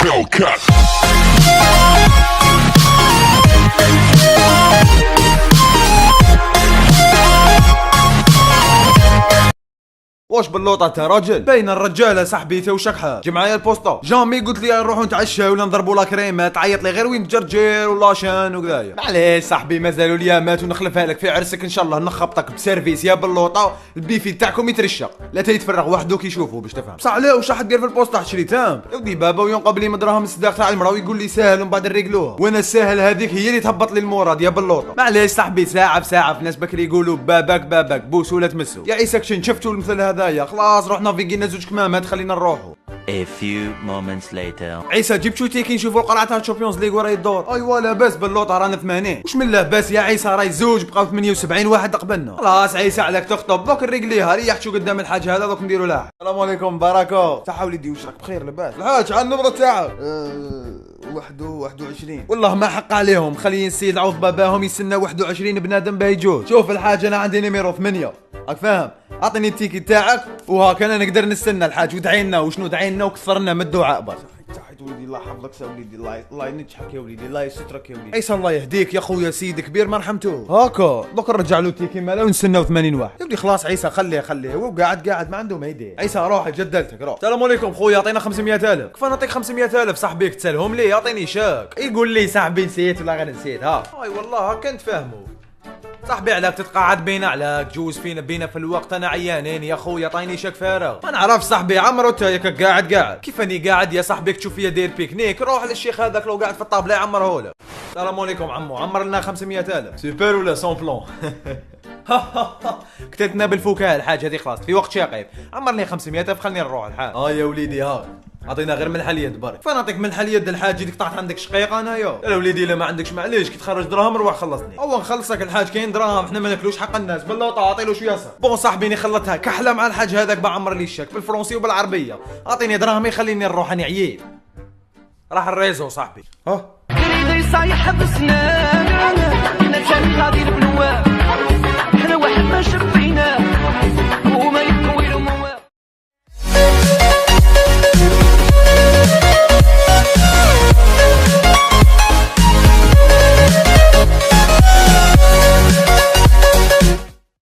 Hellcat. واش باللوطه انت راجل؟ باين الرجاله صاحبي وشك حال جي معايا البوسطه جامي قلت لي نروحو نتعشى ولا نضربوا لا كريمات تعيط لي غير وين تجرجير ولا شان وكذايا. معليش صاحبي مازالوا اليامات ونخلفها لك في عرسك ان شاء الله نخبطك بسيرفيس يا باللوطه البيفي تاعكم يترشق لا تيتفرغ وحده كيشوفوا باش تفهم. بصح علاه واش راح دير في البوسطه تشري تامب يودي بابا وينقب لي مدراهم الصداق تاع المراه ويقول لي ساهل ومن بعد نريقلوها وانا الساهل هذيك هي اللي تهبط لي المراد يا باللوطه. معليش صاحبي ساعه بساعه في ناس بكري يقولوا باباك بوس ولا تمسوا يا عيسى كشن شفتوا المثل هذايا خلاص روحنا فيقينا زوج كمامات خلينا نروحوا. A few moments later. عيسى جبت شو تيكي نشوفوا القرعه تاع الشامبيونز ليغ ورا يدور. ايوا لاباس باللوطه رانا 80 واش من لاباس يا عيسى راي زوج بقاو 78 واحد قبلنا. خلاص عيسى عليك تخطب دوك نريقليها ريح شو قدام الحاج هذا دوك نديروا لاح. السلام عليكم بركه صحه وليدي واش راك بخير لاباس؟ الحاج على النمره تاعك 21 والله ما حق عليهم خلي السيد عوض باباهم يستنى 21 بنادم باه يجوز. شوف الحاج انا عندي نيميرو 8 راك فاهم اعطيني التيكي تاعك وهاك انا نقدر نستنى الحاج ودعينا وشنو دعينا وكثرنا من الدعاء بس. صحيت وليدي الله يحفظك يا وليدي الله ينجحك يا وليدي الله يسترك يا وليدي. عيسى الله يهديك يا خويا سيد كبير ما رحمته هاكا دوك نرجع له التيكي ماله ونستناو 80 واحد يا ولدي. خلاص عيسى خليه هو قاعد ما عنده ما يدير. عيسى روح جدلتك روح. السلام عليكم خويا اعطينا 500,000. كيف نعطيك 500,000 صاحبيك تسالهم لي اعطيني شاك يقول لي صاحبي نسيت ولا غير نسيت ها. اي والله هاكا نتفاهموا صاحبي علاك تتقاعد بينا علاك جوز فينا بينا في الوقت انا عيانين يا خويا عطيني شك فارغ. ما نعرف صاحبي عمرو انت ياك قاعد كيف اني قاعد يا صاحبي تشوف فيا داير بيكنيك روح للشيخ هذاك لو قاعد في الطابله عمره له. السلام عليكم عمو عمر لنا 500,000 سوبر ولا سون بلون. كتبتنا بالفكاهه الحاج هذه خلاص في وقت شاقيب عمرني 500,000 خليني نروح الحاج. يا وليدي ها عطينا غير ملح اليد برك. فين نعطيك ملح اليد الحاج ديك طاحت عندك شقيقه انايا يا وليدي لا ما عندكش معليش كي تخرج دراهم روح خلصني. هو نخلصك الحاج كاين دراهم احنا ما ناكلوش حق الناس بالله اعطي له شويه صح. بون صاحبي ني خلطها كحله مع الحاج هذاك بعمر لي الشك بالفرنسي وبالعربيه اعطيني دراهمي خليني نروح انا عييت راح الريزو صاحبي. ها صايح بسنان